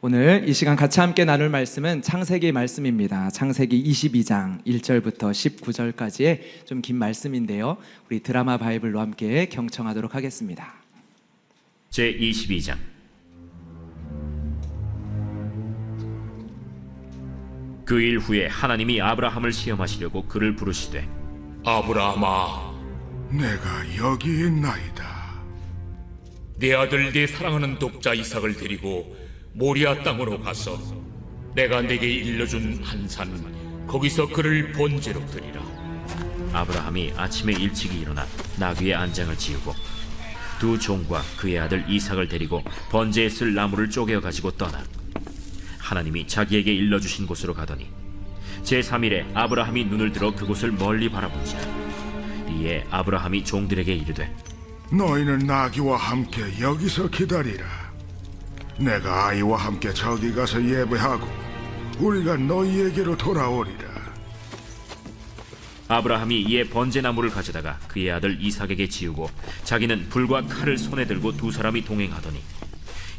오늘 이 시간 같이 함께 나눌 말씀은 창세기 말씀입니다. 창세기 22장 1절부터 19절까지의 좀 긴 말씀인데요. 우리 드라마 바이블로 함께 경청하도록 하겠습니다. 제22장. 그 일 후에 하나님이 아브라함을 시험하시려고 그를 부르시되, 아브라함아, 내가 여기 있나이다. 내 아들 내 사랑하는 독자 이삭을 데리고 모리아 땅으로 가서 내가 네게 일러준 한 산 거기서 그를 번제로 드리라. 아브라함이 아침에 일찍이 일어나 나귀의 안장을 지우고 두 종과 그의 아들 이삭을 데리고 번제에 쓸 나무를 쪼개어 가지고 떠나 하나님이 자기에게 일러주신 곳으로 가더니 제3일에 아브라함이 눈을 들어 그곳을 멀리 바라본지라. 이에 아브라함이 종들에게 이르되, 너희는 나귀와 함께 여기서 기다리라. 내가 아이와 함께 저기 가서 예배하고 우리가 너희에게로 돌아오리라. 아브라함이 이에 번제나무를 가져다가 그의 아들 이삭에게 지우고 자기는 불과 칼을 손에 들고 두 사람이 동행하더니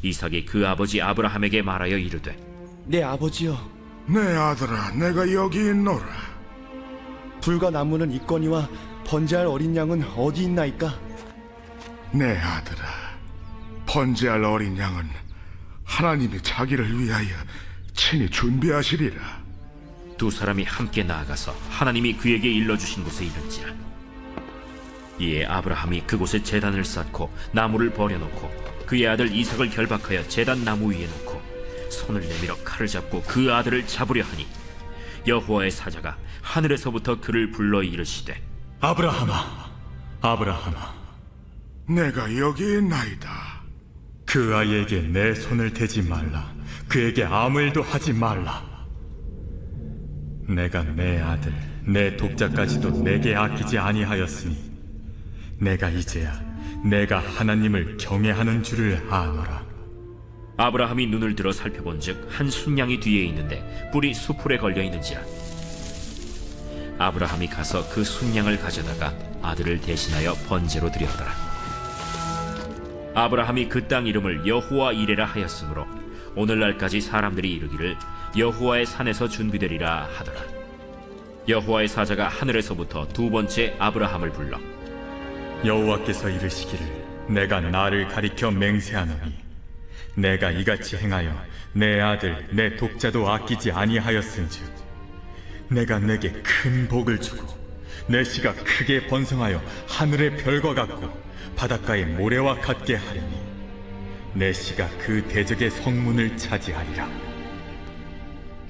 이삭이 그 아버지 아브라함에게 말하여 이르되, 내 아버지여, 내 아들아, 내가 여기 있노라. 불과 나무는 있거니와 번제할 어린 양은 어디 있나이까? 내 아들아, 번제할 어린 양은 하나님이 자기를 위하여 친히 준비하시리라. 두 사람이 함께 나아가서 하나님이 그에게 일러주신 곳에 이른지라. 이에 아브라함이 그곳에 제단을 쌓고 나무를 버려놓고 그의 아들 이삭을 결박하여 제단 나무 위에 놓고 손을 내밀어 칼을 잡고 그 아들을 잡으려 하니 여호와의 사자가 하늘에서부터 그를 불러 이르시되, 아브라함아, 아브라함아, 내가 여기 있나이다. 그 아이에게 내 손을 대지 말라. 그에게 아무 일도 하지 말라. 내가 내 아들, 내 독자까지도 내게 아끼지 아니하였으니 내가 이제야 내가 하나님을 경외하는 줄을 아노라. 아브라함이 눈을 들어 살펴본즉 한 순양이 뒤에 있는데 뿔이 수풀에 걸려 있는지라. 아브라함이 가서 그 순양을 가져다가 아들을 대신하여 번제로 드렸더라. 아브라함이 그 땅 이름을 여호와 이레라 하였으므로 오늘날까지 사람들이 이르기를 여호와의 산에서 준비되리라 하더라. 여호와의 사자가 하늘에서부터 두 번째 아브라함을 불러 여호와께서 이르시기를, 내가 나를 가리켜 맹세하노니 내가 이같이 행하여 내 아들, 내 독자도 아끼지 아니하였은즉 내가 내게 큰 복을 주고 내 씨가 크게 번성하여 하늘의 별과 같고 바닷가의 모래와 같게 하리니 내 씨가 그 대적의 성문을 차지하리라.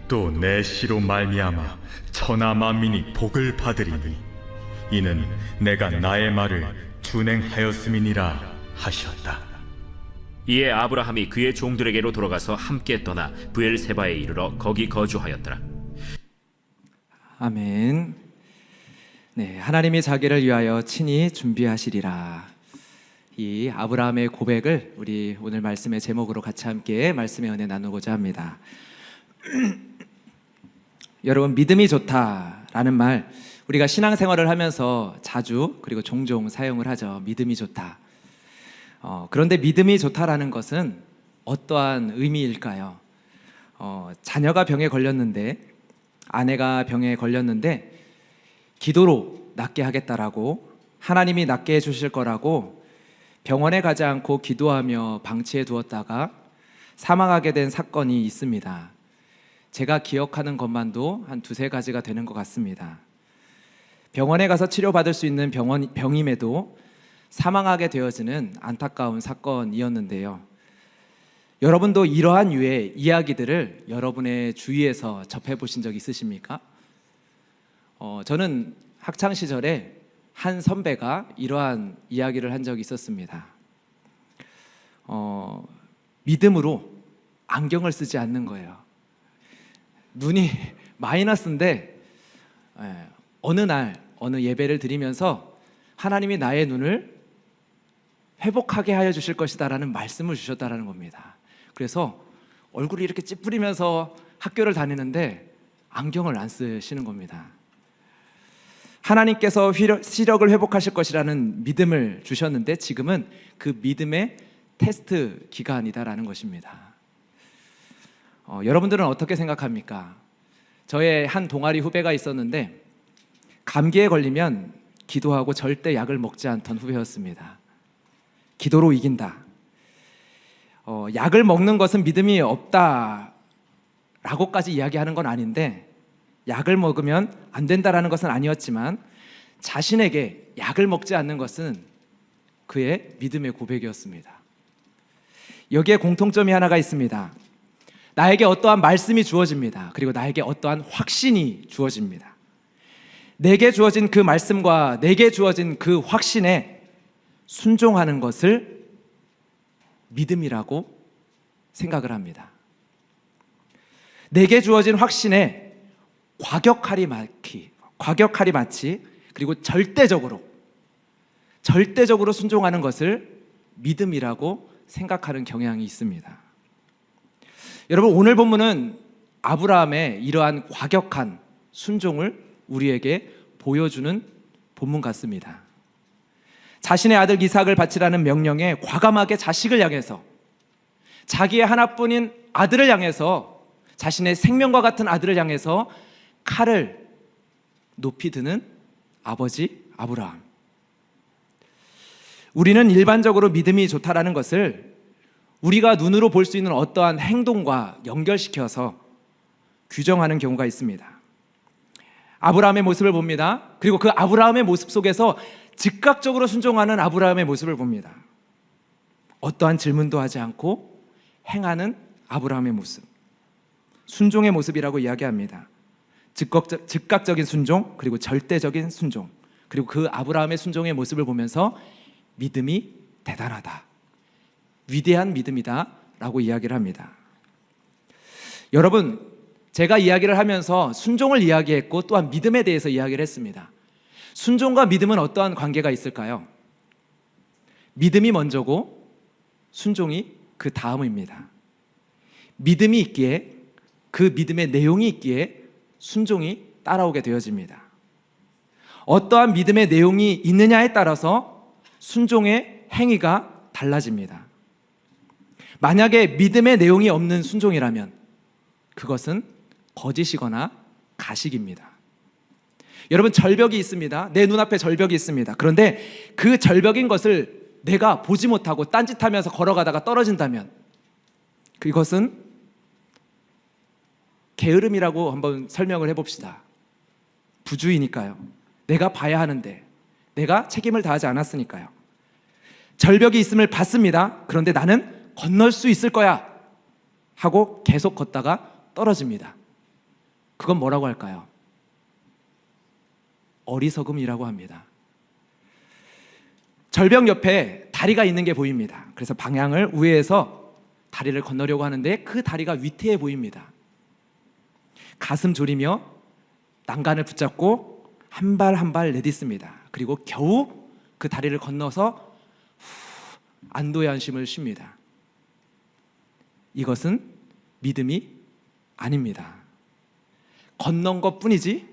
또 내 씨로 말미암아 천하 만민이 복을 받으리니 이는 내가 나의 말을 준행하였음이니라 하셨다. 이에 아브라함이 그의 종들에게로 돌아가서 함께 떠나 브엘세바에 이르러 거기 거주하였더라. 아멘. 네, 하나님이 자기를 위하여 친히 준비하시리라. 이 아브라함의 고백을 우리 오늘 말씀의 제목으로 같이 함께 말씀의 은혜 나누고자 합니다. 여러분, 믿음이 좋다라는 말 우리가 신앙생활을 하면서 자주 그리고 종종 사용을 하죠. 믿음이 좋다. 그런데 믿음이 좋다라는 것은 어떠한 의미일까요? 자녀가 병에 걸렸는데, 아내가 병에 걸렸는데 기도로 낫게 하겠다라고, 하나님이 낫게 해주실 거라고 병원에 가지 않고 기도하며 방치해 두었다가 사망하게 된 사건이 있습니다. 제가 기억하는 것만도 한 두세 가지가 되는 것 같습니다. 병원에 가서 치료받을 수 있는 병임에도 사망하게 되어지는 안타까운 사건이었는데요. 여러분도 이러한 유의 이야기들을 여러분의 주위에서 접해보신 적 있으십니까? 저는 학창시절에 한 선배가 이러한 이야기를 한 적이 있었습니다. 믿음으로 안경을 쓰지 않는 거예요. 눈이 마이너스인데 어느 날 어느 예배를 드리면서 하나님이 나의 눈을 회복하게 하여 주실 것이다 라는 말씀을 주셨다라는 겁니다. 그래서 얼굴이 이렇게 찌푸리면서 학교를 다니는데 안경을 안 쓰시는 겁니다. 하나님께서 시력을 회복하실 것이라는 믿음을 주셨는데 지금은 그 믿음의 테스트 기간이다라는 것입니다. 여러분들은 어떻게 생각합니까? 저의 한 동아리 후배가 있었는데 감기에 걸리면 기도하고 절대 약을 먹지 않던 후배였습니다. 기도로 이긴다. 약을 먹는 것은 믿음이 없다라고까지 이야기하는 건 아닌데, 약을 먹으면 안 된다라는 것은 아니었지만 자신에게 약을 먹지 않는 것은 그의 믿음의 고백이었습니다. 여기에 공통점이 하나가 있습니다. 나에게 어떠한 말씀이 주어집니다. 그리고 나에게 어떠한 확신이 주어집니다. 내게 주어진 그 말씀과 내게 주어진 그 확신에 순종하는 것을 믿음이라고 생각을 합니다. 내게 주어진 확신에 과격하리 마치 그리고 절대적으로 순종하는 것을 믿음이라고 생각하는 경향이 있습니다. 여러분, 오늘 본문은 아브라함의 이러한 과격한 순종을 우리에게 보여주는 본문 같습니다. 자신의 아들 이삭을 바치라는 명령에 과감하게 자식을 향해서, 자기의 하나뿐인 아들을 향해서, 자신의 생명과 같은 아들을 향해서 칼을 높이 드는 아버지 아브라함. 우리는 일반적으로 믿음이 좋다라는 것을 우리가 눈으로 볼 수 있는 어떠한 행동과 연결시켜서 규정하는 경우가 있습니다. 아브라함의 모습을 봅니다. 그리고 그 아브라함의 모습 속에서 즉각적으로 순종하는 아브라함의 모습을 봅니다. 어떠한 질문도 하지 않고 행하는 아브라함의 모습, 순종의 모습이라고 이야기합니다. 즉각적인 순종, 그리고 절대적인 순종, 그리고 그 아브라함의 순종의 모습을 보면서 믿음이 대단하다, 위대한 믿음이다 라고 이야기를 합니다. 여러분, 제가 이야기를 하면서 순종을 이야기했고 또한 믿음에 대해서 이야기를 했습니다. 순종과 믿음은 어떠한 관계가 있을까요? 믿음이 먼저고 순종이 그 다음입니다. 믿음이 있기에, 그 믿음의 내용이 있기에 순종이 따라오게 되어집니다. 어떠한 믿음의 내용이 있느냐에 따라서 순종의 행위가 달라집니다. 만약에 믿음의 내용이 없는 순종이라면 그것은 거짓이거나 가식입니다. 여러분, 절벽이 있습니다. 내 눈앞에 절벽이 있습니다. 그런데 그 절벽인 것을 내가 보지 못하고 딴짓하면서 걸어가다가 떨어진다면 그것은 게으름이라고 한번 설명을 해봅시다. 부주의니까요. 내가 봐야 하는데 내가 책임을 다하지 않았으니까요. 절벽이 있음을 봤습니다. 그런데 나는 건널 수 있을 거야 하고 계속 걷다가 떨어집니다. 그건 뭐라고 할까요? 어리석음이라고 합니다. 절벽 옆에 다리가 있는 게 보입니다. 그래서 방향을 우회해서 다리를 건너려고 하는데 그 다리가 위태해 보입니다. 가슴 졸이며 난간을 붙잡고 한 발 한 발 내딛습니다. 그리고 겨우 그 다리를 건너서 안도의 한숨을 쉽니다. 이것은 믿음이 아닙니다. 건넌 것 뿐이지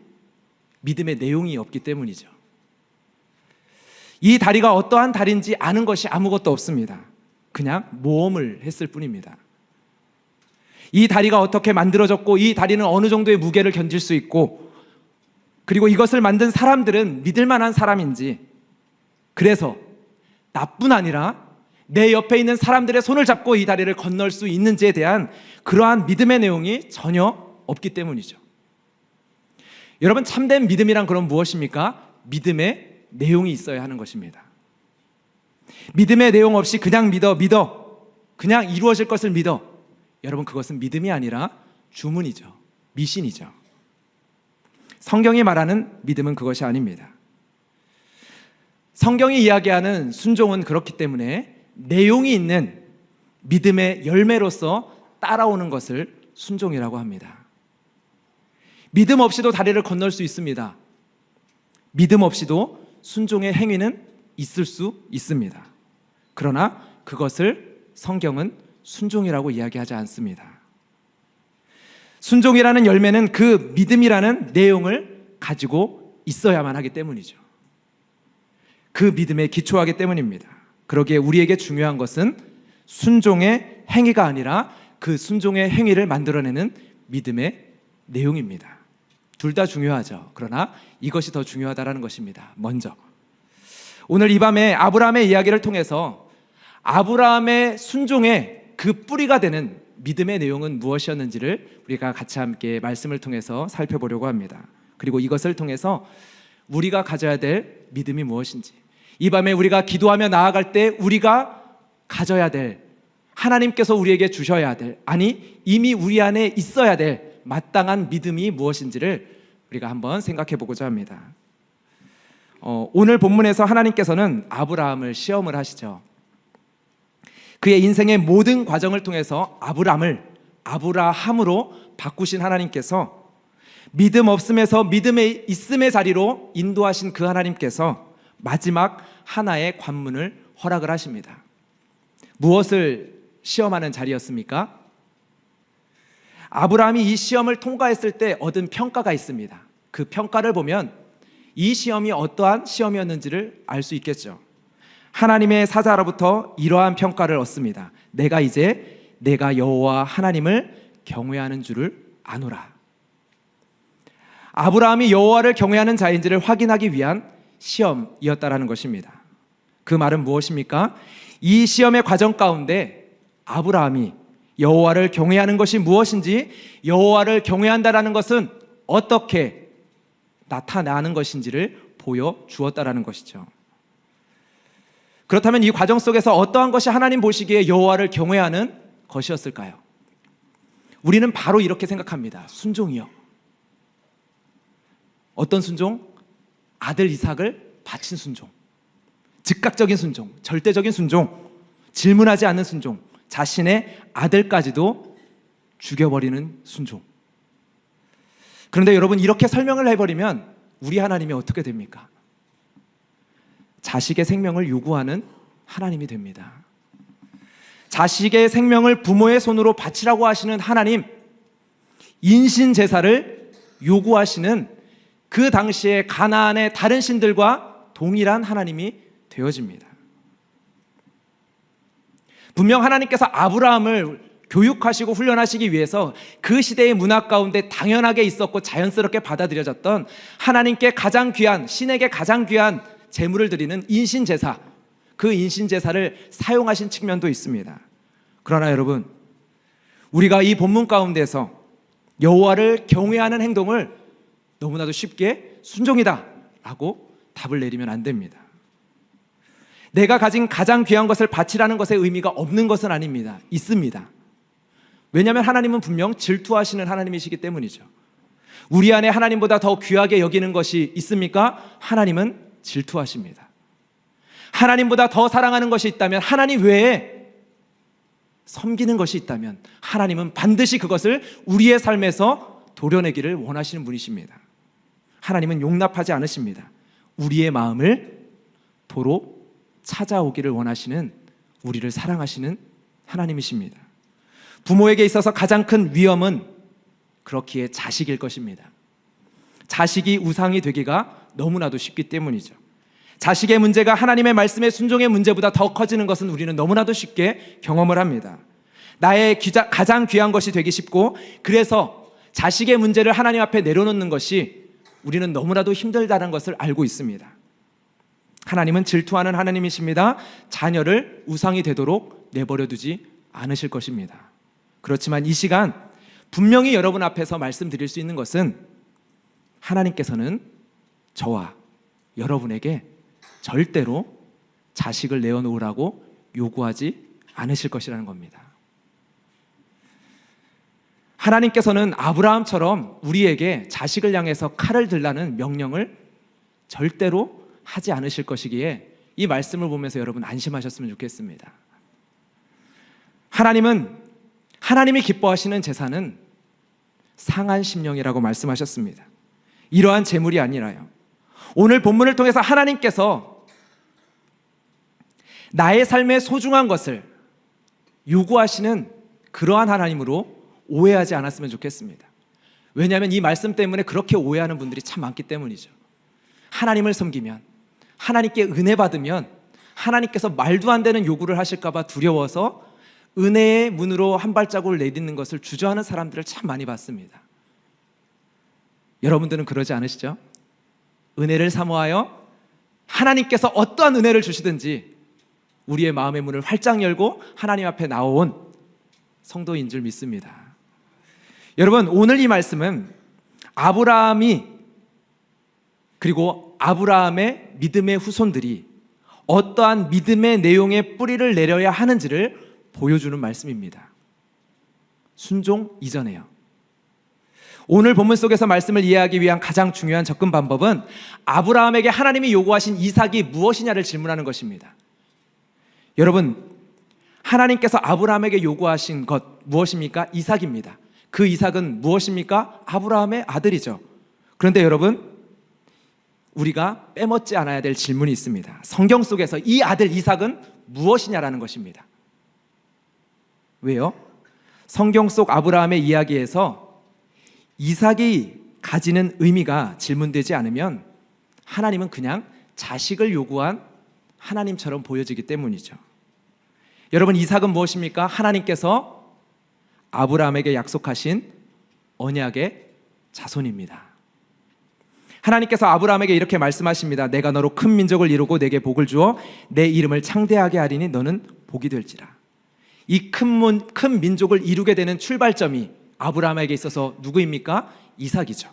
믿음의 내용이 없기 때문이죠. 이 다리가 어떠한 다리인지 아는 것이 아무것도 없습니다. 그냥 모험을 했을 뿐입니다. 이 다리가 어떻게 만들어졌고 이 다리는 어느 정도의 무게를 견딜 수 있고, 그리고 이것을 만든 사람들은 믿을 만한 사람인지, 그래서 나뿐 아니라 내 옆에 있는 사람들의 손을 잡고 이 다리를 건널 수 있는지에 대한 그러한 믿음의 내용이 전혀 없기 때문이죠. 여러분, 참된 믿음이란 그럼 무엇입니까? 믿음의 내용이 있어야 하는 것입니다. 믿음의 내용 없이 그냥 믿어 그냥 이루어질 것을 믿어, 여러분, 그것은 믿음이 아니라 주문이죠. 미신이죠. 성경이 말하는 믿음은 그것이 아닙니다. 성경이 이야기하는 순종은 그렇기 때문에 내용이 있는 믿음의 열매로서 따라오는 것을 순종이라고 합니다. 믿음 없이도 다리를 건널 수 있습니다. 믿음 없이도 순종의 행위는 있을 수 있습니다. 그러나 그것을 성경은 순종이라고 이야기하지 않습니다. 순종이라는 열매는 그 믿음이라는 내용을 가지고 있어야만 하기 때문이죠. 그 믿음에 기초하기 때문입니다. 그러기에 우리에게 중요한 것은 순종의 행위가 아니라 그 순종의 행위를 만들어내는 믿음의 내용입니다. 둘 다 중요하죠. 그러나 이것이 더 중요하다라는 것입니다. 먼저 오늘 이 밤에 아브라함의 이야기를 통해서 아브라함의 순종의 그 뿌리가 되는 믿음의 내용은 무엇이었는지를 우리가 같이 함께 말씀을 통해서 살펴보려고 합니다. 그리고 이것을 통해서 우리가 가져야 될 믿음이 무엇인지, 이 밤에 우리가 기도하며 나아갈 때 우리가 가져야 될, 하나님께서 우리에게 주셔야 될, 아니 이미 우리 안에 있어야 될 마땅한 믿음이 무엇인지를 우리가 한번 생각해 보고자 합니다. 오늘 본문에서 하나님께서는 아브라함을 시험을 하시죠. 그의 인생의 모든 과정을 통해서 아브라함을 아브라함으로 바꾸신 하나님께서, 믿음 없음에서 믿음의 있음의 자리로 인도하신 그 하나님께서 마지막 하나의 관문을 허락을 하십니다. 무엇을 시험하는 자리였습니까? 아브라함이 이 시험을 통과했을 때 얻은 평가가 있습니다. 그 평가를 보면 이 시험이 어떠한 시험이었는지를 알 수 있겠죠. 하나님의 사자로부터 이러한 평가를 얻습니다. 내가 이제 내가 여호와 하나님을 경외하는 줄을 아노라. 아브라함이 여호와를 경외하는 자인지를 확인하기 위한 시험이었다라는 것입니다. 그 말은 무엇입니까? 이 시험의 과정 가운데 아브라함이 여호와를 경외하는 것이 무엇인지, 여호와를 경외한다라는 것은 어떻게 나타나는 것인지를 보여주었다라는 것이죠. 그렇다면 이 과정 속에서 어떠한 것이 하나님 보시기에 여호와를 경외하는 것이었을까요? 우리는 바로 이렇게 생각합니다. 순종이요. 어떤 순종? 아들 이삭을 바친 순종, 즉각적인 순종, 절대적인 순종, 질문하지 않는 순종, 자신의 아들까지도 죽여버리는 순종. 그런데 여러분, 이렇게 설명을 해버리면 우리 하나님이 어떻게 됩니까? 자식의 생명을 요구하는 하나님이 됩니다. 자식의 생명을 부모의 손으로 바치라고 하시는 하나님, 인신 제사를 요구하시는 그 당시에 가나안의 다른 신들과 동일한 하나님이 되어집니다. 분명 하나님께서 아브라함을 교육하시고 훈련하시기 위해서 그 시대의 문화 가운데 당연하게 있었고 자연스럽게 받아들여졌던 하나님께 가장 귀한, 신에게 가장 귀한 제물을 드리는 인신제사, 그 인신제사를 사용하신 측면도 있습니다. 그러나 여러분, 우리가 이 본문 가운데서 여호와를 경외하는 행동을 너무나도 쉽게 순종이다 라고 답을 내리면 안 됩니다. 내가 가진 가장 귀한 것을 바치라는 것의 의미가 없는 것은 아닙니다. 있습니다. 왜냐하면 하나님은 분명 질투하시는 하나님이시기 때문이죠. 우리 안에 하나님보다 더 귀하게 여기는 것이 있습니까? 하나님은 질투하십니다. 하나님보다 더 사랑하는 것이 있다면, 하나님 외에 섬기는 것이 있다면 하나님은 반드시 그것을 우리의 삶에서 도려내기를 원하시는 분이십니다. 하나님은 용납하지 않으십니다. 우리의 마음을 도로 찾아오기를 원하시는, 우리를 사랑하시는 하나님이십니다. 부모에게 있어서 가장 큰 위험은 그렇기에 자식일 것입니다. 자식이 우상이 되기가 너무나도 쉽기 때문이죠. 자식의 문제가 하나님의 말씀의 순종의 문제보다 더 커지는 것은 우리는 너무나도 쉽게 경험을 합니다. 나의 가장 귀한 것이 되기 쉽고, 그래서 자식의 문제를 하나님 앞에 내려놓는 것이 우리는 너무나도 힘들다는 것을 알고 있습니다. 하나님은 질투하는 하나님이십니다. 자녀를 우상이 되도록 내버려 두지 않으실 것입니다. 그렇지만 이 시간 분명히 여러분 앞에서 말씀드릴 수 있는 것은, 하나님께서는 저와 여러분에게 절대로 자식을 내어놓으라고 요구하지 않으실 것이라는 겁니다. 하나님께서는 아브라함처럼 우리에게 자식을 향해서 칼을 들라는 명령을 절대로 하지 않으실 것이기에 이 말씀을 보면서 여러분 안심하셨으면 좋겠습니다. 하나님이 기뻐하시는 제사는 상한 심령이라고 말씀하셨습니다. 이러한 제물이 아니라요. 오늘 본문을 통해서 하나님께서 나의 삶에 소중한 것을 요구하시는 그러한 하나님으로 오해하지 않았으면 좋겠습니다. 왜냐하면 이 말씀 때문에 그렇게 오해하는 분들이 참 많기 때문이죠. 하나님을 섬기면, 하나님께 은혜 받으면 하나님께서 말도 안 되는 요구를 하실까 봐 두려워서 은혜의 문으로 한 발자국을 내딛는 것을 주저하는 사람들을 참 많이 봤습니다. 여러분들은 그러지 않으시죠? 은혜를 사모하여 하나님께서 어떠한 은혜를 주시든지 우리의 마음의 문을 활짝 열고 하나님 앞에 나온 성도인 줄 믿습니다. 여러분, 오늘 이 말씀은 아브라함이 그리고 아브라함의 믿음의 후손들이 어떠한 믿음의 내용의 뿌리를 내려야 하는지를 보여주는 말씀입니다. 순종 이전에요. 오늘 본문 속에서 말씀을 이해하기 위한 가장 중요한 접근 방법은 아브라함에게 하나님이 요구하신 이삭이 무엇이냐를 질문하는 것입니다. 여러분, 하나님께서 아브라함에게 요구하신 것 무엇입니까? 이삭입니다. 그 이삭은 무엇입니까? 아브라함의 아들이죠. 그런데 여러분, 우리가 빼먹지 않아야 될 질문이 있습니다. 성경 속에서 이 아들 이삭은 무엇이냐라는 것입니다. 왜요? 성경 속 아브라함의 이야기에서 이삭이 가지는 의미가 질문되지 않으면 하나님은 그냥 자식을 요구한 하나님처럼 보여지기 때문이죠. 여러분, 이삭은 무엇입니까? 하나님께서 아브라함에게 약속하신 언약의 자손입니다. 하나님께서 아브라함에게 이렇게 말씀하십니다. 내가 너로 큰 민족을 이루고 내게 복을 주어 내 이름을 창대하게 하리니 너는 복이 될지라. 이 큰 민족을 이루게 되는 출발점이 아브라함에게 있어서 누구입니까? 이삭이죠.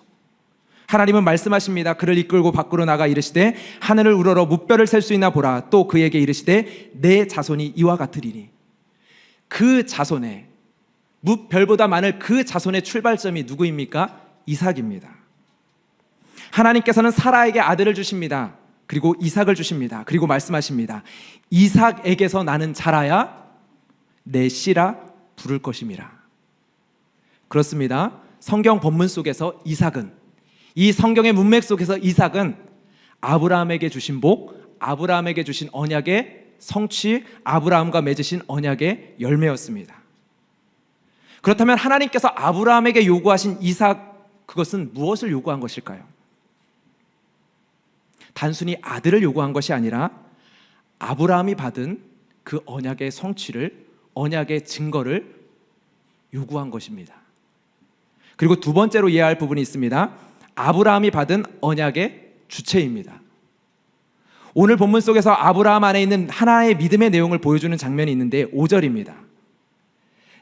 하나님은 말씀하십니다. 그를 이끌고 밖으로 나가 이르시되 하늘을 우러러 무뼈를 셀 수 있나 보라. 또 그에게 이르시되 내 자손이 이와 같으리니. 그 자손의 무별보다 많을 그 자손의 출발점이 누구입니까? 이삭입니다. 하나님께서는 사라에게 아들을 주십니다. 그리고 이삭을 주십니다. 그리고 말씀하십니다. 이삭에게서 나는 자라야 내 씨라 부를 것임이라. 그렇습니다. 성경 본문 속에서 이삭은, 이 성경의 문맥 속에서 이삭은 아브라함에게 주신 복, 아브라함에게 주신 언약의 성취, 아브라함과 맺으신 언약의 열매였습니다. 그렇다면 하나님께서 아브라함에게 요구하신 이삭, 그것은 무엇을 요구한 것일까요? 단순히 아들을 요구한 것이 아니라 아브라함이 받은 그 언약의 성취를, 언약의 증거를 요구한 것입니다. 그리고 두 번째로 이해할 부분이 있습니다. 아브라함이 받은 언약의 주체입니다. 오늘 본문 속에서 아브라함 안에 있는 하나의 믿음의 내용을 보여주는 장면이 있는데 5절입니다.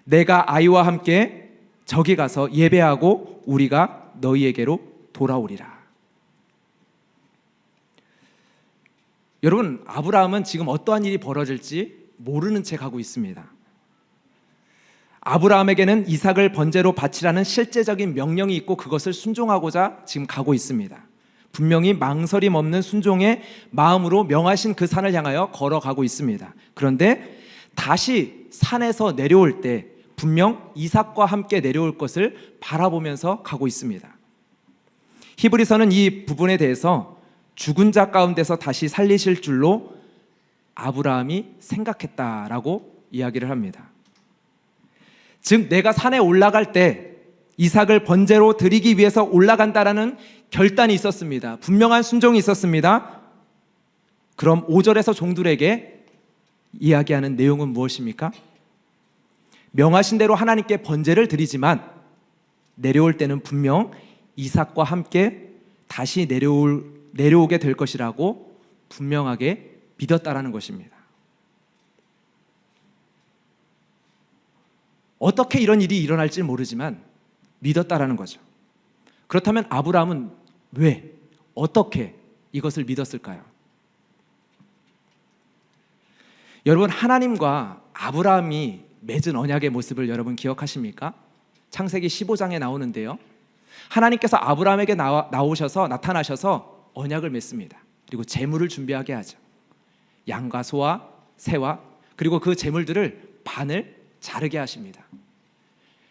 내가 아이와 함께 저기 가서 예배하고 우리가 너희에게로 돌아오리라. 여러분, 아브라함은 지금 어떠한 일이 벌어질지 모르는 채 가고 있습니다. 아브라함에게는 이삭을 번제로 바치라는 실제적인 명령이 있고 그것을 순종하고자 지금 가고 있습니다. 분명히 망설임 없는 순종의 마음으로 명하신 그 산을 향하여 걸어가고 있습니다. 그런데 다시 산에서 내려올 때 분명 이삭과 함께 내려올 것을 바라보면서 가고 있습니다. 히브리서는 이 부분에 대해서 죽은 자 가운데서 다시 살리실 줄로 아브라함이 생각했다라고 이야기를 합니다. 즉 내가 산에 올라갈 때 이삭을 번제로 드리기 위해서 올라간다라는 결단이 있었습니다. 분명한 순종이 있었습니다. 그럼 5절에서 종들에게 이야기하는 내용은 무엇입니까? 명하신 대로 하나님께 번제를 드리지만 내려올 때는 분명 이삭과 함께 다시 내려오게 될 것이라고 분명하게 믿었다라는 것입니다. 어떻게 이런 일이 일어날지 모르지만 믿었다라는 거죠. 그렇다면 아브라함은 왜, 어떻게 이것을 믿었을까요? 여러분, 하나님과 아브라함이 맺은 언약의 모습을 여러분 기억하십니까? 창세기 15장에 나오는데요. 하나님께서 아브라함에게 나타나셔서 언약을 맺습니다. 그리고 제물을 준비하게 하죠. 양과 소와 새와, 그리고 그 제물들을 반을 자르게 하십니다.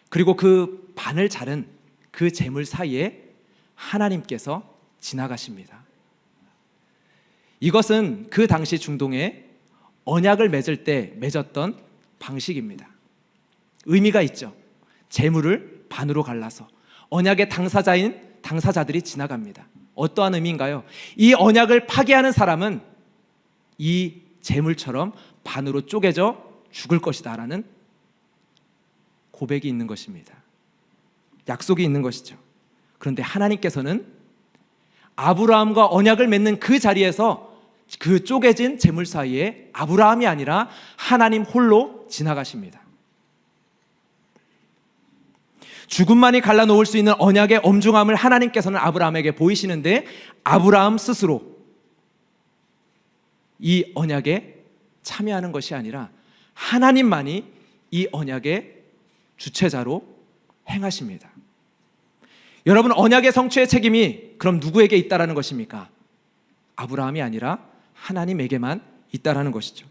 그리고 그 반을 자른 그 제물 사이에 하나님께서 지나가십니다. 이것은 그 당시 중동에 언약을 맺을 때 맺었던 방식입니다. 의미가 있죠. 제물을 반으로 갈라서 언약의 당사자들이 지나갑니다. 어떠한 의미인가요? 이 언약을 파괴하는 사람은 이 제물처럼 반으로 쪼개져 죽을 것이다 라는 고백이 있는 것입니다. 약속이 있는 것이죠. 그런데 하나님께서는 아브라함과 언약을 맺는 그 자리에서 그 쪼개진 재물 사이에 아브라함이 아니라 하나님 홀로 지나가십니다. 죽음만이 갈라놓을 수 있는 언약의 엄중함을 하나님께서는 아브라함에게 보이시는데 아브라함 스스로 이 언약에 참여하는 것이 아니라 하나님만이 이 언약의 주체자로 행하십니다. 여러분, 언약의 성취의 책임이 그럼 누구에게 있다라는 것입니까? 아브라함이 아니라 하나님에게만 있다라는 것이죠.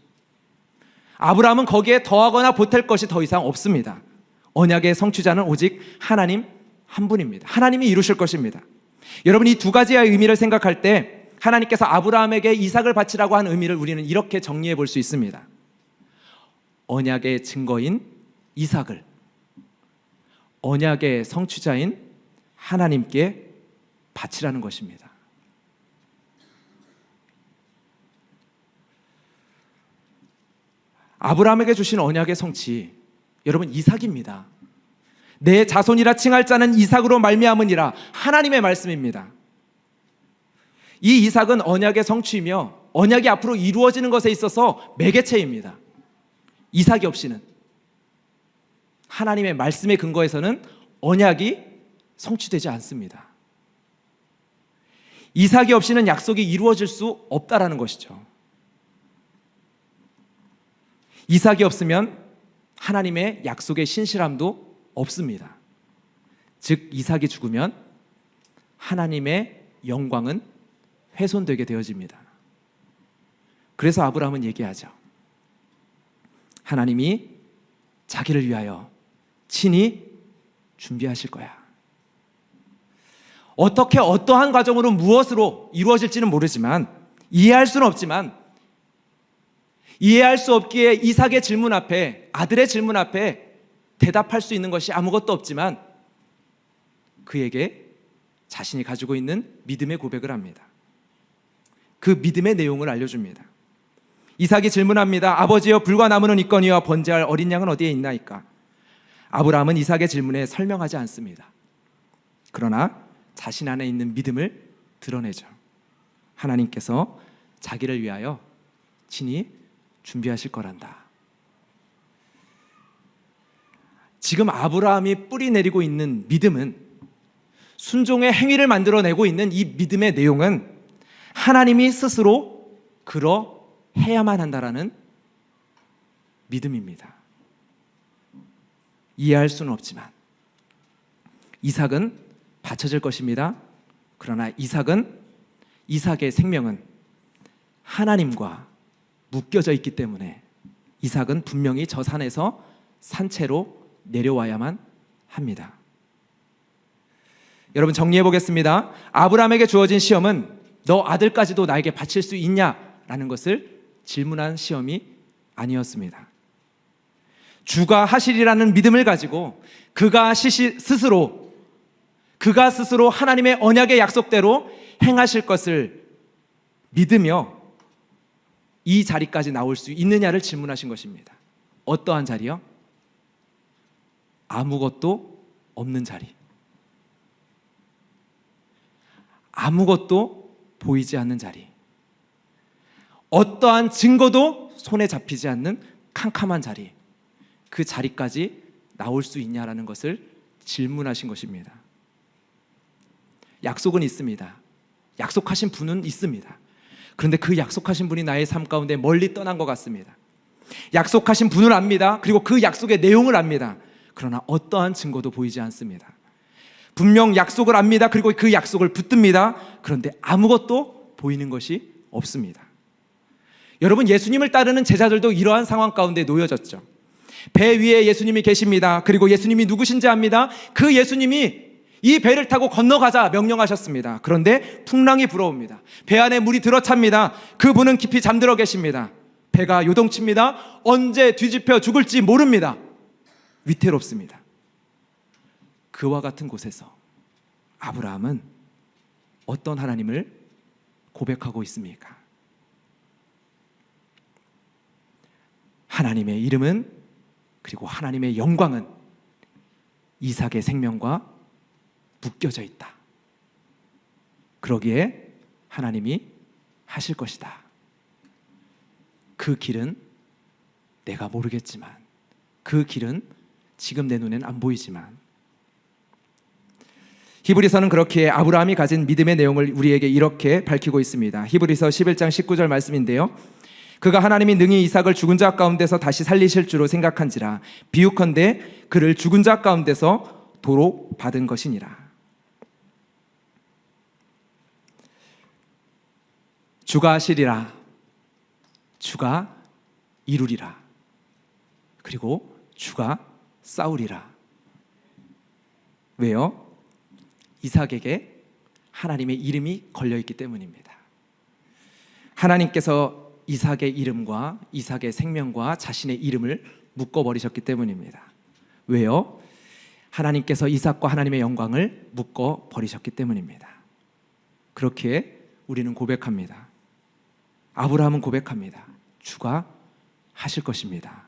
아브라함은 거기에 더하거나 보탤 것이 더 이상 없습니다. 언약의 성취자는 오직 하나님 한 분입니다. 하나님이 이루실 것입니다. 여러분, 이 두 가지의 의미를 생각할 때 하나님께서 아브라함에게 이삭을 바치라고 한 의미를 우리는 이렇게 정리해 볼 수 있습니다. 언약의 증거인 이삭을 언약의 성취자인 하나님께 바치라는 것입니다. 아브라함에게 주신 언약의 성취, 여러분, 이삭입니다. 내 자손이라 칭할 자는 이삭으로 말미암으니라, 하나님의 말씀입니다. 이 이삭은 언약의 성취이며 언약이 앞으로 이루어지는 것에 있어서 매개체입니다. 이삭이 없이는, 하나님의 말씀의 근거에서는 언약이 성취되지 않습니다. 이삭이 없이는 약속이 이루어질 수 없다라는 것이죠. 이삭이 없으면 하나님의 약속의 신실함도 없습니다. 즉, 이삭이 죽으면 하나님의 영광은 훼손되게 되어집니다. 그래서 아브라함은 얘기하죠. 하나님이 자기를 위하여 친히 준비하실 거야. 어떻게 어떠한 과정으로 무엇으로 이루어질지는 모르지만, 이해할 수는 없지만, 이해할 수 없기에 이삭의 질문 앞에, 아들의 질문 앞에 대답할 수 있는 것이 아무것도 없지만 그에게 자신이 가지고 있는 믿음의 고백을 합니다. 그 믿음의 내용을 알려줍니다. 이삭이 질문합니다. 아버지여, 불과 나무는 있거니와 번제할 어린 양은 어디에 있나이까? 아브라함은 이삭의 질문에 설명하지 않습니다. 그러나 자신 안에 있는 믿음을 드러내죠. 하나님께서 자기를 위하여 친히 준비하실 거란다. 지금 아브라함이 뿌리 내리고 있는 믿음은, 순종의 행위를 만들어내고 있는 이 믿음의 내용은 하나님이 스스로 그러해야만 한다라는 믿음입니다. 이해할 수는 없지만 이삭은 바쳐질 것입니다. 그러나 이삭의 생명은 하나님과 묶여져 있기 때문에 이삭은 분명히 저 산에서 산채로 내려와야만 합니다. 여러분, 정리해 보겠습니다. 아브라함에게 주어진 시험은 너 아들까지도 나에게 바칠 수 있냐라는 것을 질문한 시험이 아니었습니다. 주가 하시리라는 믿음을 가지고 그가 스스로 하나님의 언약의 약속대로 행하실 것을 믿으며 이 자리까지 나올 수 있느냐를 질문하신 것입니다. 어떠한 자리요? 아무것도 없는 자리. 아무것도 보이지 않는 자리. 어떠한 증거도 손에 잡히지 않는 캄캄한 자리. 그 자리까지 나올 수 있냐라는 것을 질문하신 것입니다. 약속은 있습니다. 약속하신 분은 있습니다. 그런데 그 약속하신 분이 나의 삶 가운데 멀리 떠난 것 같습니다. 약속하신 분을 압니다. 그리고 그 약속의 내용을 압니다. 그러나 어떠한 증거도 보이지 않습니다. 분명 약속을 압니다. 그리고 그 약속을 붙듭니다. 그런데 아무것도 보이는 것이 없습니다. 여러분, 예수님을 따르는 제자들도 이러한 상황 가운데 놓여졌죠. 배 위에 예수님이 계십니다. 그리고 예수님이 누구신지 압니다. 그 예수님이 이 배를 타고 건너가자 명령하셨습니다. 그런데 풍랑이 불어옵니다. 배 안에 물이 들어찹니다. 그분은 깊이 잠들어 계십니다. 배가 요동칩니다. 언제 뒤집혀 죽을지 모릅니다. 위태롭습니다. 그와 같은 곳에서 아브라함은 어떤 하나님을 고백하고 있습니까? 하나님의 이름은, 그리고 하나님의 영광은 이삭의 생명과 묶여져 있다. 그러기에 하나님이 하실 것이다. 그 길은 내가 모르겠지만, 그 길은 지금 내 눈엔 안 보이지만, 히브리서는 그렇게 아브라함이 가진 믿음의 내용을 우리에게 이렇게 밝히고 있습니다. 히브리서 11장 19절 말씀인데요, 그가 하나님이 능히 이삭을 죽은 자 가운데서 다시 살리실 줄로 생각한지라 비유컨대 그를 죽은 자 가운데서 도로 받은 것이니라. 주가 하시리라, 주가 이루리라, 그리고 주가 싸우리라. 왜요? 이삭에게 하나님의 이름이 걸려있기 때문입니다. 하나님께서 이삭의 이름과 이삭의 생명과 자신의 이름을 묶어버리셨기 때문입니다. 왜요? 하나님께서 이삭과 하나님의 영광을 묶어버리셨기 때문입니다. 그렇기에 우리는 고백합니다. 아브라함은 고백합니다. 주가 하실 것입니다.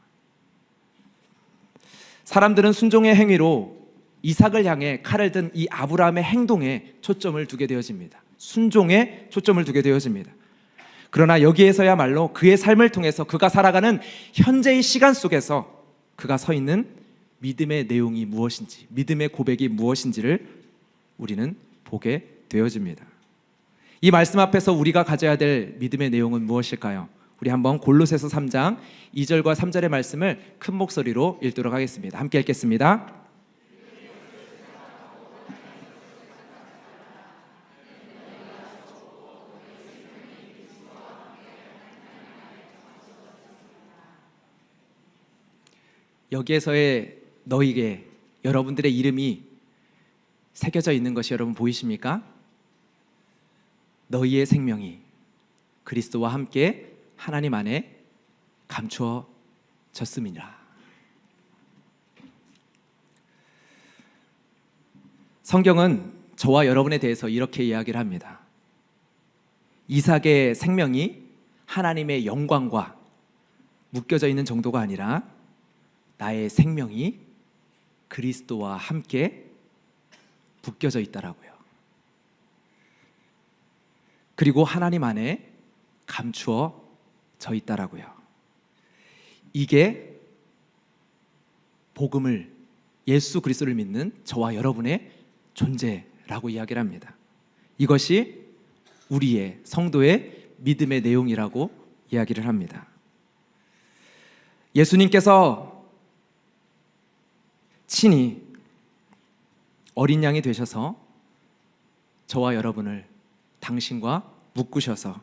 사람들은 순종의 행위로 이삭을 향해 칼을 든 이 아브라함의 행동에 초점을 두게 되어집니다. 순종에 초점을 두게 되어집니다. 그러나 여기에서야말로 그의 삶을 통해서 그가 살아가는 현재의 시간 속에서 그가 서 있는 믿음의 내용이 무엇인지, 믿음의 고백이 무엇인지를 우리는 보게 되어집니다. 이 말씀 앞에서 우리가 가져야 될 믿음의 내용은 무엇일까요? 우리 한번 골로새서 3장 2절과 3절의 말씀을 큰 목소리로 읽도록 하겠습니다. 함께 읽겠습니다. 여기에서의 너희에게 여러분들의 이름이 새겨져 있는 것이 여러분 보이십니까? 너희의 생명이 그리스도와 함께 하나님 안에 감추어졌음이라. 성경은 저와 여러분에 대해서 이렇게 이야기를 합니다. 이삭의 생명이 하나님의 영광과 묶여져 있는 정도가 아니라 나의 생명이 그리스도와 함께 묶여져 있다라고요. 그리고 하나님 안에 감추어져 있다라고요. 이게 복음을, 예수 그리스도를 믿는 저와 여러분의 존재라고 이야기를 합니다. 이것이 우리의 성도의 믿음의 내용이라고 이야기를 합니다. 예수님께서 친히 어린 양이 되셔서 저와 여러분을 당신과 묶으셔서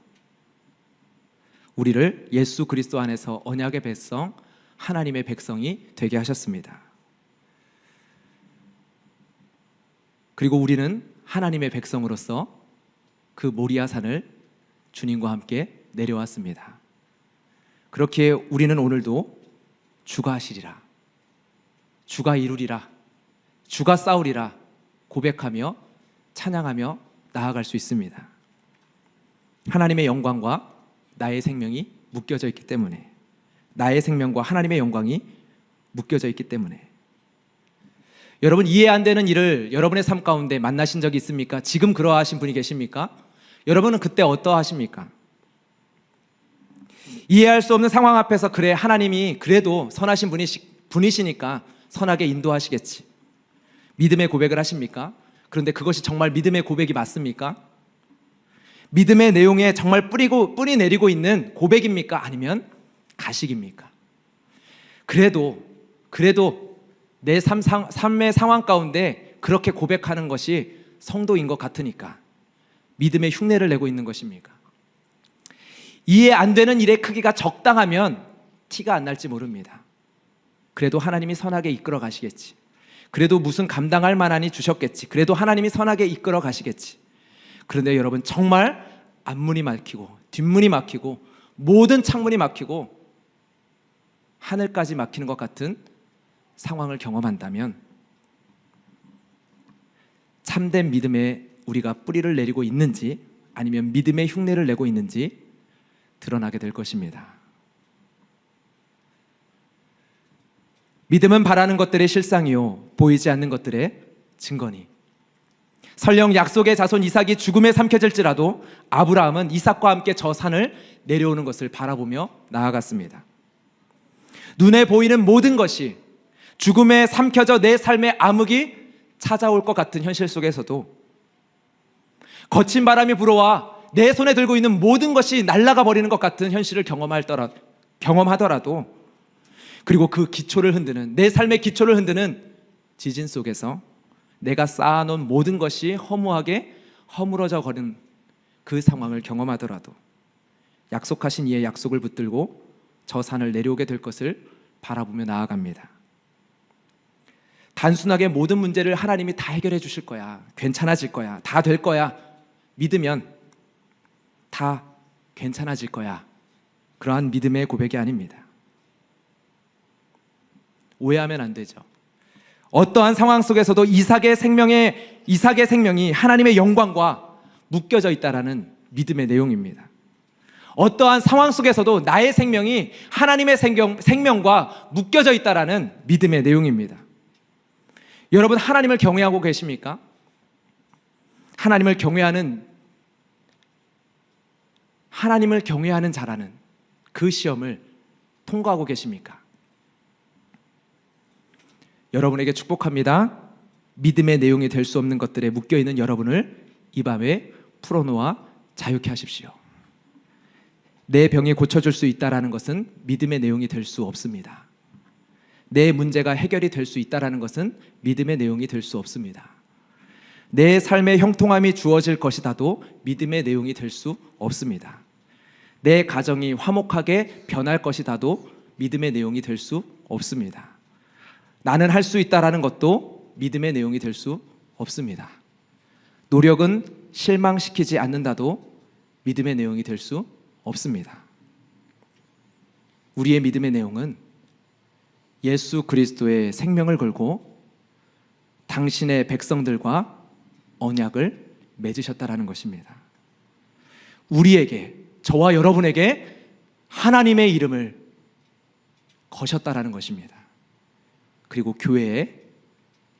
우리를 예수 그리스도 안에서 언약의 백성, 하나님의 백성이 되게 하셨습니다. 그리고 우리는 하나님의 백성으로서 그 모리아 산을 주님과 함께 내려왔습니다. 그렇게 우리는 오늘도 주가 하시리라, 주가 이루리라, 주가 싸우리라 고백하며 찬양하며 나아갈 수 있습니다. 하나님의 영광과 나의 생명이 묶여져 있기 때문에, 나의 생명과 하나님의 영광이 묶여져 있기 때문에. 여러분, 이해 안 되는 일을 여러분의 삶 가운데 만나신 적이 있습니까? 지금 그러하신 분이 계십니까? 여러분은 그때 어떠하십니까? 이해할 수 없는 상황 앞에서 그래, 하나님이 그래도 선하신 분이시니까 선하게 인도하시겠지, 믿음의 고백을 하십니까? 그런데 그것이 정말 믿음의 고백이 맞습니까? 믿음의 내용에 정말 뿌리 내리고 있는 고백입니까? 아니면 가식입니까? 그래도 내 삶의 상황 가운데 그렇게 고백하는 것이 성도인 것 같으니까 믿음의 흉내를 내고 있는 것입니까? 이해 안 되는 일의 크기가 적당하면 티가 안 날지 모릅니다. 그래도 하나님이 선하게 이끌어 가시겠지, 그래도 무슨 감당할 만한이 주셨겠지, 그래도 하나님이 선하게 이끌어 가시겠지. 그런데 여러분, 정말 앞문이 막히고 뒷문이 막히고 모든 창문이 막히고 하늘까지 막히는 것 같은 상황을 경험한다면 참된 믿음에 우리가 뿌리를 내리고 있는지 아니면 믿음의 흉내를 내고 있는지 드러나게 될 것입니다. 믿음은 바라는 것들의 실상이요 보이지 않는 것들의 증거니. 설령 약속의 자손 이삭이 죽음에 삼켜질지라도 아브라함은 이삭과 함께 저 산을 내려오는 것을 바라보며 나아갔습니다. 눈에 보이는 모든 것이 죽음에 삼켜져 내 삶의 암흑이 찾아올 것 같은 현실 속에서도, 거친 바람이 불어와 내 손에 들고 있는 모든 것이 날아가 버리는 것 같은 현실을 경험하더라도, 그리고 그 기초를 흔드는, 내 삶의 기초를 흔드는 지진 속에서 내가 쌓아놓은 모든 것이 허무하게 허물어져 버린 그 상황을 경험하더라도 약속하신 이의 약속을 붙들고 저 산을 내려오게 될 것을 바라보며 나아갑니다. 단순하게 모든 문제를 하나님이 다 해결해 주실 거야, 괜찮아질 거야, 다 될 거야 믿으면 다 괜찮아질 거야, 그러한 믿음의 고백이 아닙니다. 오해하면 안 되죠. 어떠한 상황 속에서도 이삭의 생명이 하나님의 영광과 묶여져 있다라는 믿음의 내용입니다. 어떠한 상황 속에서도 나의 생명이 하나님의 생명과 묶여져 있다라는 믿음의 내용입니다. 여러분, 하나님을 경외하고 계십니까? 하나님을 경외하는 자라는 그 시험을 통과하고 계십니까? 여러분에게 축복합니다. 믿음의 내용이 될 수 없는 것들에 묶여있는 여러분을 이 밤에 풀어놓아 자유케 하십시오. 내 병이 고쳐줄 수 있다는 것은 믿음의 내용이 될 수 없습니다. 내 문제가 해결이 될 수 있다는 것은 믿음의 내용이 될 수 없습니다. 내 삶의 형통함이 주어질 것이다도 믿음의 내용이 될 수 없습니다. 내 가정이 화목하게 변할 것이다도 믿음의 내용이 될 수 없습니다. 나는 할 수 있다라는 것도 믿음의 내용이 될 수 없습니다. 노력은 실망시키지 않는다도 믿음의 내용이 될 수 없습니다. 우리의 믿음의 내용은 예수 그리스도의 생명을 걸고 당신의 백성들과 언약을 맺으셨다라는 것입니다. 우리에게, 저와 여러분에게 하나님의 이름을 거셨다라는 것입니다. 그리고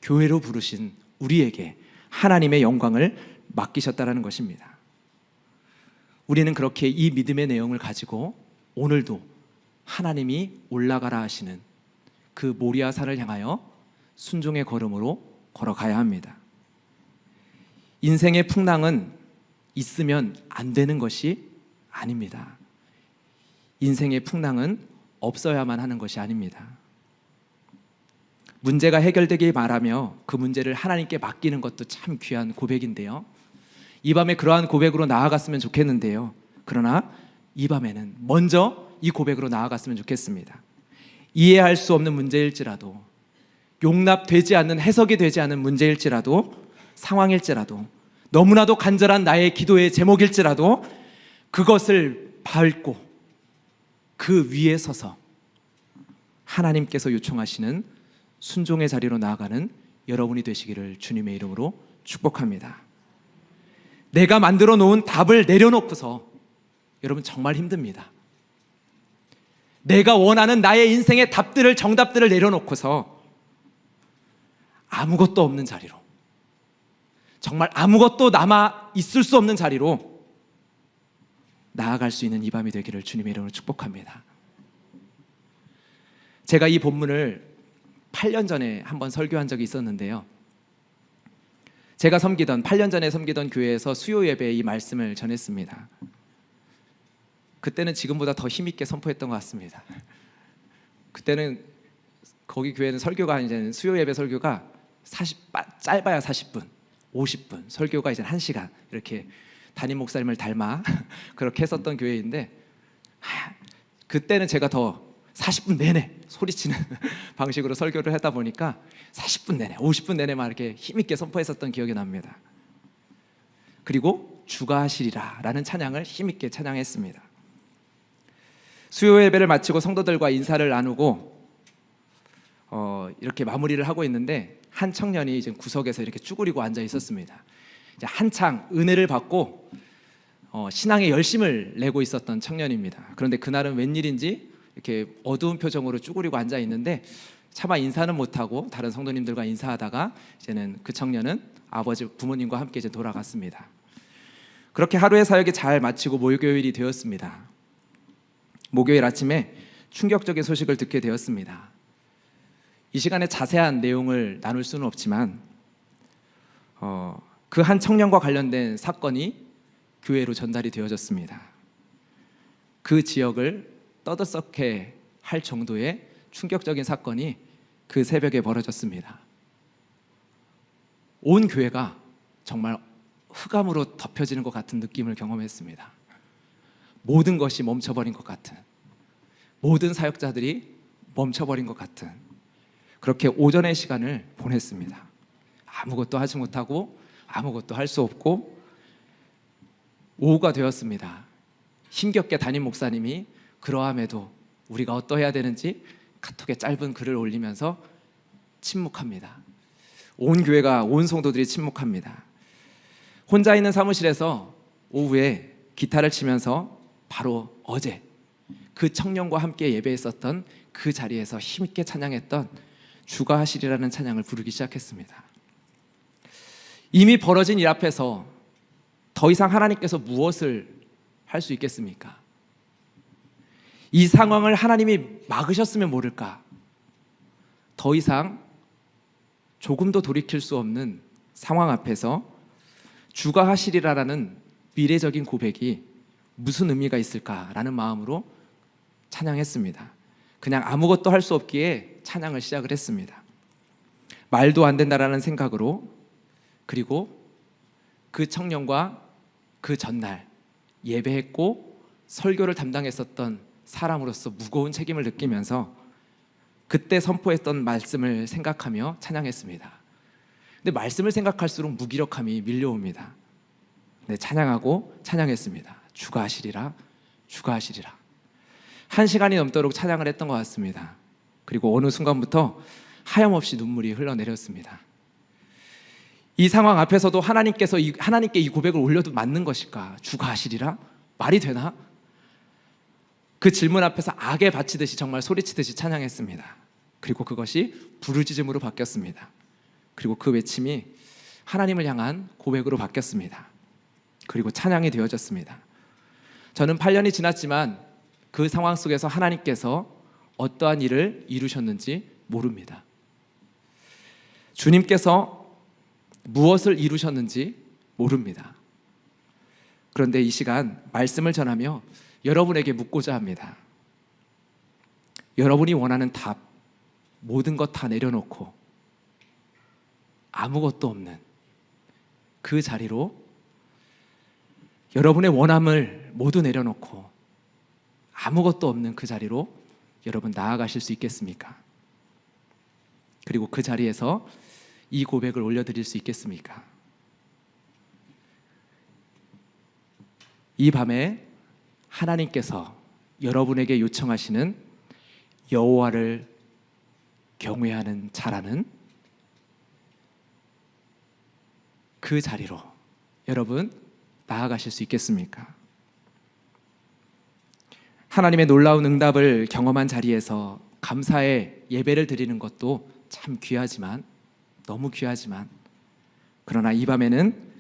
교회로 부르신 우리에게 하나님의 영광을 맡기셨다라는 것입니다. 우리는 그렇게 이 믿음의 내용을 가지고 오늘도 하나님이 올라가라 하시는 그 모리아 산을 향하여 순종의 걸음으로 걸어가야 합니다. 인생의 풍랑은 있으면 안 되는 것이 아닙니다. 인생의 풍랑은 없어야만 하는 것이 아닙니다. 문제가 해결되길 바라며 그 문제를 하나님께 맡기는 것도 참 귀한 고백인데요. 이 밤에 그러한 고백으로 나아갔으면 좋겠는데요. 그러나 이 밤에는 먼저 이 고백으로 나아갔으면 좋겠습니다. 이해할 수 없는 문제일지라도, 용납되지 않는, 해석이 되지 않는 문제일지라도, 상황일지라도, 너무나도 간절한 나의 기도의 제목일지라도 그것을 밟고 그 위에 서서 하나님께서 요청하시는 순종의 자리로 나아가는 여러분이 되시기를 주님의 이름으로 축복합니다. 내가 만들어 놓은 답을 내려놓고서, 여러분 정말 힘듭니다. 내가 원하는 나의 인생의 답들을, 정답들을 내려놓고서 아무것도 없는 자리로, 정말 아무것도 남아 있을 수 없는 자리로 나아갈 수 있는 이 밤이 되기를 주님의 이름으로 축복합니다. 제가 이 본문을 8년 전에 한번 설교한 적이 있었는데요. 제가 8년 전에 섬기던 교회에서 수요 예배에 이 말씀을 전했습니다. 그때는 지금보다 더 힘있게 선포했던 것 같습니다. 그때는 거기 교회는 설교가, 이제 수요 예배 설교가 짧아야 40분, 50분, 설교가 이제 1시간, 이렇게 담임 목사님을 닮아 그렇게 했었던 교회인데, 그때는 제가 더 40분 내내 소리치는 방식으로 설교를 하다 보니까 40분 내내, 50분 내내만 이렇게 힘있게 선포했었던 기억이 납니다. 그리고 주가 하시리라 라는 찬양을 힘있게 찬양했습니다. 수요 예배를 마치고 성도들과 인사를 나누고 이렇게 마무리를 하고 있는데, 한 청년이 이제 구석에서 이렇게 쭈그리고 앉아 있었습니다. 이제 한창 은혜를 받고 신앙에 열심을 내고 있었던 청년입니다. 그런데 그날은 웬일인지 이렇게 어두운 표정으로 쭈그리고 앉아 있는데, 차마 인사는 못하고 다른 성도님들과 인사하다가 이제는 그 청년은 아버지 부모님과 함께 이제 돌아갔습니다. 그렇게 하루의 사역이 잘 마치고 목요일이 되었습니다. 목요일 아침에 충격적인 소식을 듣게 되었습니다. 이 시간에 자세한 내용을 나눌 수는 없지만 그 한 청년과 관련된 사건이 교회로 전달이 되어졌습니다. 그 지역을 떠들썩해 할 정도의 충격적인 사건이 그 새벽에 벌어졌습니다. 온 교회가 정말 흑암으로 덮여지는 것 같은 느낌을 경험했습니다. 모든 것이 멈춰버린 것 같은, 모든 사역자들이 멈춰버린 것 같은 그렇게 오전의 시간을 보냈습니다. 아무것도 하지 못하고 아무것도 할 수 없고 오후가 되었습니다. 힘겹게 담임 목사님이 그러함에도 우리가 어떠해야 되는지 카톡에 짧은 글을 올리면서 침묵합니다. 온 교회가, 온 성도들이 침묵합니다. 혼자 있는 사무실에서 오후에 기타를 치면서 바로 어제 그 청년과 함께 예배했었던 그 자리에서 힘있게 찬양했던 주가 하시리라는 찬양을 부르기 시작했습니다. 이미 벌어진 일 앞에서 더 이상 하나님께서 무엇을 할 수 있겠습니까? 이 상황을 하나님이 막으셨으면 모를까? 더 이상 조금도 돌이킬 수 없는 상황 앞에서 주가 하시리라라는 미래적인 고백이 무슨 의미가 있을까라는 마음으로 찬양했습니다. 그냥 아무것도 할 수 없기에 찬양을 시작을 했습니다. 말도 안 된다라는 생각으로, 그리고 그 청년과 그 전날 예배했고 설교를 담당했었던 사람으로서 무거운 책임을 느끼면서 그때 선포했던 말씀을 생각하며 찬양했습니다. 근데 말씀을 생각할수록 무기력함이 밀려옵니다. 네, 찬양하고 찬양했습니다. 주가 하시리라, 주가 하시리라. 1시간이 넘도록 찬양을 했던 것 같습니다. 그리고 어느 순간부터 하염없이 눈물이 흘러내렸습니다. 이 상황 앞에서도 하나님께 이 고백을 올려도 맞는 것일까? 주가 하시리라? 말이 되나? 그 질문 앞에서 악에 바치듯이 정말 소리치듯이 찬양했습니다. 그리고 그것이 부르짖음으로 바뀌었습니다. 그리고 그 외침이 하나님을 향한 고백으로 바뀌었습니다. 그리고 찬양이 되어졌습니다. 저는 8년이 지났지만 그 상황 속에서 하나님께서 어떠한 일을 이루셨는지 모릅니다. 주님께서 무엇을 이루셨는지 모릅니다. 그런데 이 시간 말씀을 전하며 여러분에게 묻고자 합니다. 여러분이 원하는 답, 모든 것 다 내려놓고 아무것도 없는 그 자리로, 여러분의 원함을 모두 내려놓고 아무것도 없는 그 자리로 여러분 나아가실 수 있겠습니까? 그리고 그 자리에서 이 고백을 올려드릴 수 있겠습니까? 이 밤에 하나님께서 여러분에게 요청하시는 여호와를 경외하는 자라는 그 자리로 여러분 나아가실 수 있겠습니까? 하나님의 놀라운 응답을 경험한 자리에서 감사의 예배를 드리는 것도 참 귀하지만, 너무 귀하지만, 그러나 이 밤에는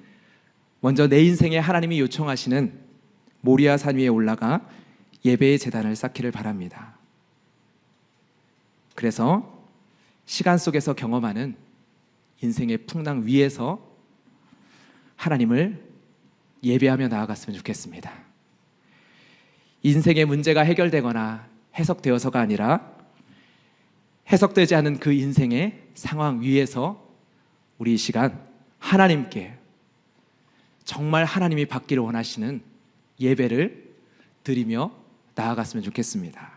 먼저 내 인생에 하나님이 요청하시는 모리아 산 위에 올라가 예배의 제단을 쌓기를 바랍니다. 그래서 시간 속에서 경험하는 인생의 풍랑 위에서 하나님을 예배하며 나아갔으면 좋겠습니다. 인생의 문제가 해결되거나 해석되어서가 아니라 해석되지 않은 그 인생의 상황 위에서 우리 이 시간 하나님께 정말 하나님이 받기를 원하시는 예배를 드리며 나아갔으면 좋겠습니다.